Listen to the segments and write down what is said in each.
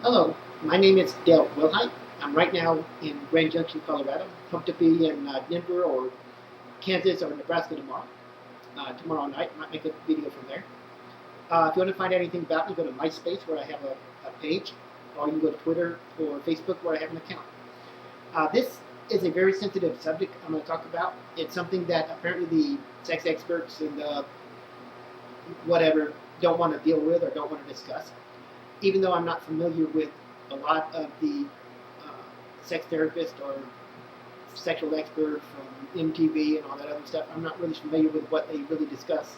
Hello, my name is Dale Wilhite. I'm right now in Grand Junction, Colorado. Hope to be in Denver or Kansas or Nebraska tomorrow. Tomorrow night, might make a video from there. If you want to find anything about me, go to MySpace where I have a page, or you can go to Twitter or Facebook where I have an account. This is a very sensitive subject I'm going to talk about. It's something that apparently the sex experts and whatever don't want to deal with or don't want to discuss. Even though I'm not familiar with a lot of the sex therapists or sexual expert from MTV and all that other stuff, I'm not really familiar with what they really discuss.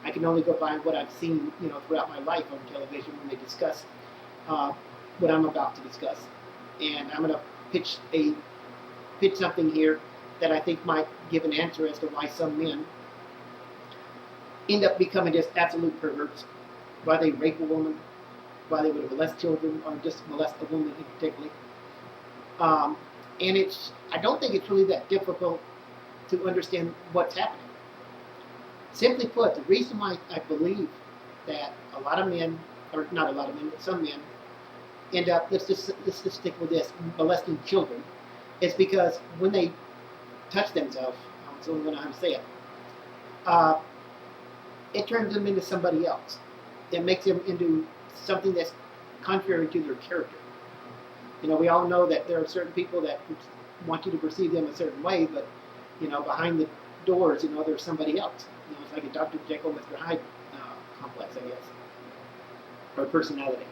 I can only go by what I've seen, throughout my life on television when they discuss what I'm about to discuss. And I'm going to pitch something here that I think might give an answer as to why some men end up becoming just absolute perverts, why they rape a woman, why they would molest children, or just molest a woman in particular. And I don't think it's really that difficult to understand what's happening. Simply put, the reason why I believe that a lot of men, or not a lot of men, but some men, end up, let's just stick with this, molesting children, is because when they touch themselves, I'm the only one how to say it, it turns them into somebody else. It makes them into something that's contrary to their character. We all know that there are certain people that want you to perceive them a certain way, but behind the doors, there's somebody else. It's like a Dr. Jekyll, Mr. Hyde complex, I guess, or personality.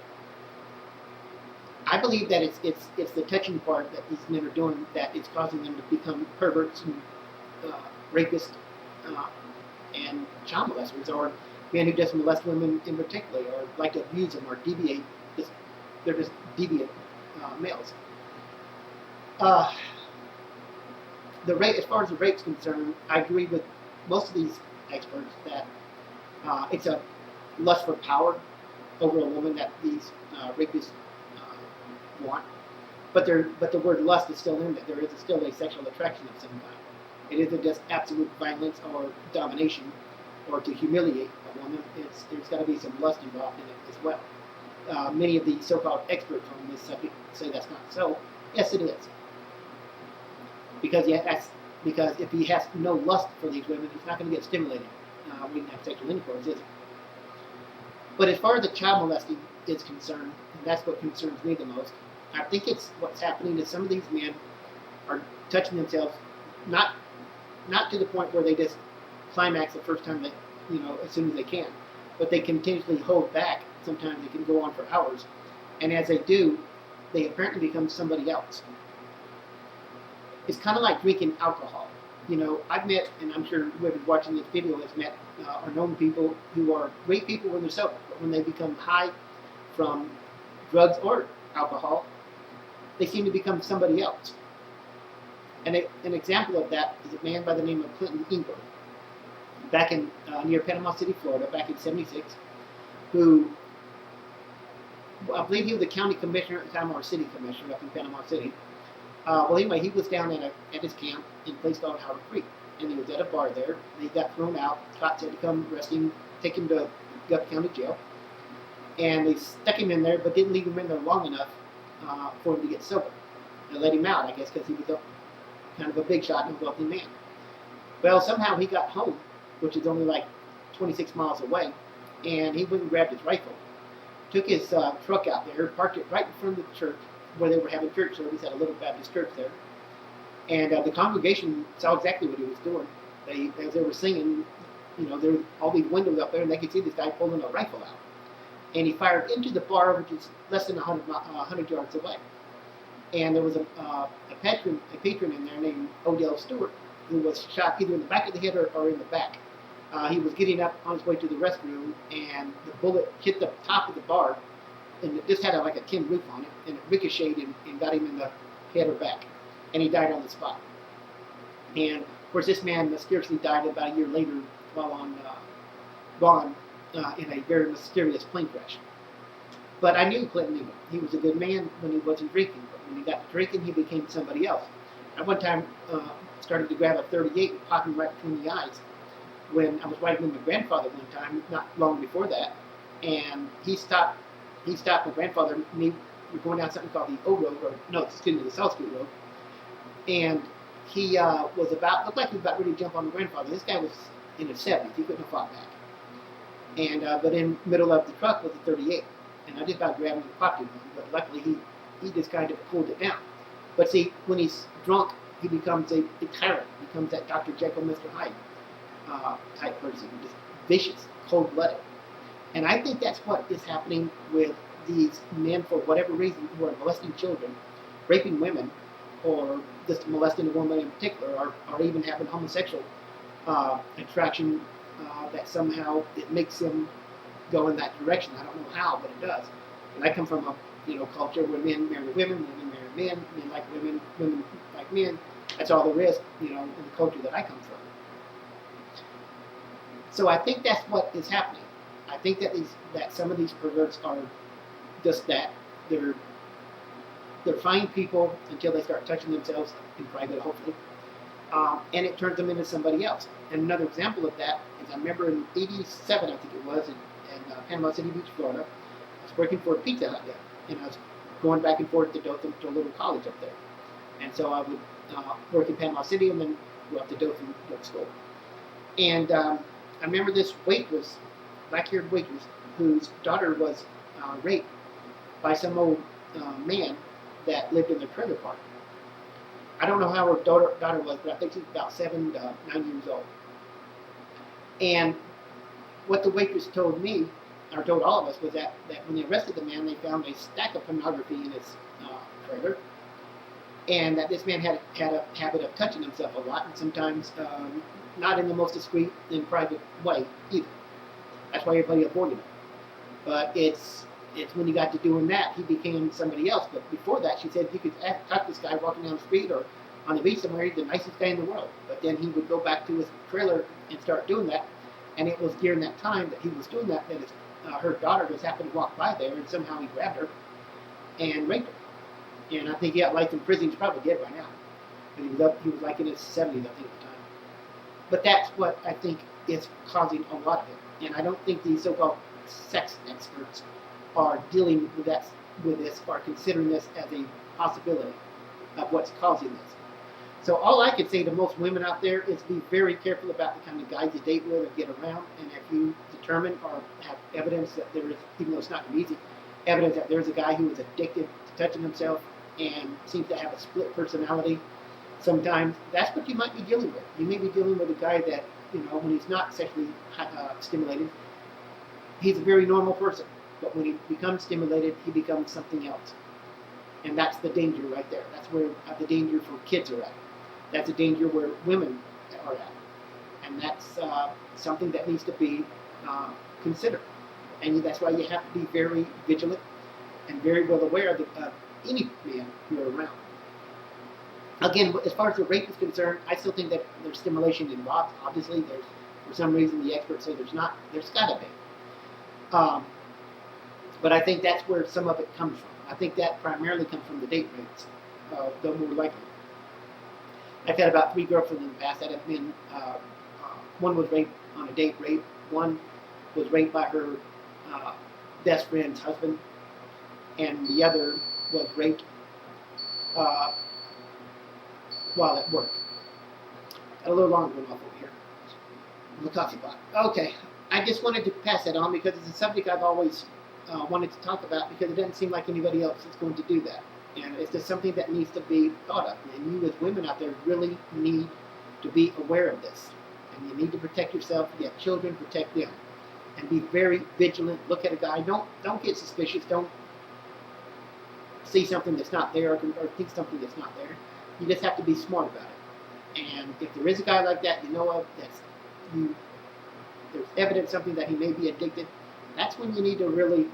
I believe that it's the touching part that these men are doing that is causing them to become perverts and rapists and child molesters, or men who just molest women in particular, or like to abuse them or deviate. They're just deviant males. As far as the rape's concerned, I agree with most of these experts that it's a lust for power over a woman that these rapists want. But the word lust is still in there. There is still a sexual attraction of some kind. It isn't just absolute violence or domination or to humiliate a woman. There's got to be some lust involved in it as well. Many of the so-called experts on this subject say that's not so. Yes, it is. Because if he has no lust for these women, he's not going to get stimulated when he has sexual intercourse, is he? But as far as the child molesting is concerned, and that's what concerns me the most, I think it's what's happening is some of these men are touching themselves, not to the point where they just climax the first time they, as soon as they can, but they continuously hold back. Sometimes they can go on for hours, and as they do, they apparently become somebody else. It's kind of like drinking alcohol. I've met, and I'm sure whoever's watching this video has met or known people who are great people when they're sober, but when they become high from drugs or alcohol, they seem to become somebody else. And an example of that is a man by the name of Clinton Ingram, back in near Panama City, Florida, back in '76, who I believe he was the county commissioner at the time, or city commissioner up in Panama City. Well, anyway, he was down at his camp in a place called Howard Creek, and he was at a bar there. And he got thrown out. Cops had to come arrest him, take him to Guth County Jail, and they stuck him in there, but didn't leave him in there long enough for him to get sober. They let him out, I guess, because he was kind of a big shot and a wealthy man. Well, somehow he got home, which is only like 26 miles away, and he went and grabbed his rifle, took his truck out there, parked it right in front of the church where they were having church service at a little Baptist church there. And the congregation saw exactly what he was doing. As they were singing, there were all these windows up there, and they could see this guy pulling a rifle out. And he fired into the bar, which is less than 100 yards away. And there was a patron in there named Odell Stewart, who was shot either in the back of the head or in the back. He was getting up on his way to the restroom, and the bullet hit the top of the bar, and it just had like a tin roof on it, and it ricocheted and got him in the head or back, and he died on the spot. And of course, this man mysteriously died about a year later while on gone in a very mysterious plane crash. But I knew Clinton Ingram. He was a good man when he wasn't drinking, but when he got to drinking, he became somebody else. At one time, started to grab a .38 and pop him right between the eyes. When I was riding with my grandfather one time, not long before that, and he stopped my grandfather, me We're going down something called the O Road, or no, excuse me, the South Street Road, and he was about, looked like he was about ready to jump on the grandfather. This guy was in his 70s. He couldn't have fought back. And but in the middle of the truck was a 38, and I just about grabbed him and popped him. But luckily he just kind of pulled it down. But see, when he's drunk, he becomes a tyrant. He becomes that Dr. Jekyll, Mr. Hyde type person, just vicious, cold-blooded. And I think that's what is happening with these men, for whatever reason, who are molesting children, raping women, or just molesting a woman in particular, or even having homosexual attraction that somehow it makes them go in that direction. I don't know how, but it does. And I come from a culture where men marry women, women marry men, men like women, women like men. That's all there is, in the culture that I come from. So I think that's what is happening. I think that some of these perverts are just that. They're fine people until they start touching themselves in private, hopefully, and it turns them into somebody else. And another example of that is I remember in '87, I think it was, in Panama City Beach, Florida. I was working for a Pizza Hut there, and I was going back and forth to Dothan to a little college up there. And so I would work in Panama City and then go up to Dothan to go to school. And I remember this waitress, black-haired waitress, whose daughter was raped by some old man that lived in their trailer park. I don't know how her daughter was, but I think she was about 7 to 9 years old. And what the waitress told me, or told all of us, was that when they arrested the man, they found a stack of pornography in his trailer, and that this man had a habit of touching himself a lot, and sometimes not in the most discreet and private way either. That's why everybody avoided him. But it's when he got to doing that, he became somebody else. But before that, she said you could touch this guy walking down the street or on the beach somewhere, he's the nicest guy in the world. But then he would go back to his trailer and start doing that. And it was during that time that he was doing that her daughter just happened to walk by there, and somehow he grabbed her and raped her. And I think he got life in prison. He's probably dead by now. But he was like in his 70s, I think, at the time. But that's what I think is causing a lot of it. And I don't think these so-called sex experts are dealing with this, or considering this as a possibility of what's causing this. So all I can say to most women out there is be very careful about the kind of guys you date with or get around. And if you determine or have evidence that there is, even though it's not easy, evidence that there's a guy who is addicted to touching himself and seems to have a split personality, sometimes that's what you might be dealing with. You may be dealing with a guy that, when he's not sexually stimulated, he's a very normal person. But when he becomes stimulated, he becomes something else. And that's the danger right there. That's where the danger for kids are at. That's a danger where women are at. And that's something that needs to be considered. And that's why you have to be very vigilant and very well aware of any man you're around. Again, as far as the rape is concerned, I still think that there's stimulation involved. Obviously, for some reason the experts say there's not. There's got to be. But I think that's where some of it comes from. I think that primarily comes from the date rapes, though more likely. I've had about 3 girlfriends in the past that have been, one was raped on a date rape, one was raped by her best friend's husband, and the other was raped while at work. Got a little longer one off over here on the coffee pot. Okay, I just wanted to pass that on because it's a subject I've always wanted to talk about, because it doesn't seem like anybody else is going to do that. And it's just something that needs to be thought of. And you as women out there really need to be aware of this. And you need to protect yourself. If you have children, protect them. And be very vigilant. Look at a guy. Don't get suspicious. Don't see something that's not there, or think something that's not there. You just have to be smart about it. And if there is a guy like that you know of, there's evidence something that he may be addicted, that's when you need to really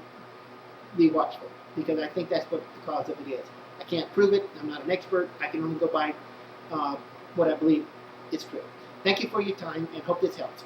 be watchful, because I think that's what the cause of it is. I can't prove it. I'm not an expert. I can only go by what I believe is true. Thank you for your time, and hope this helps.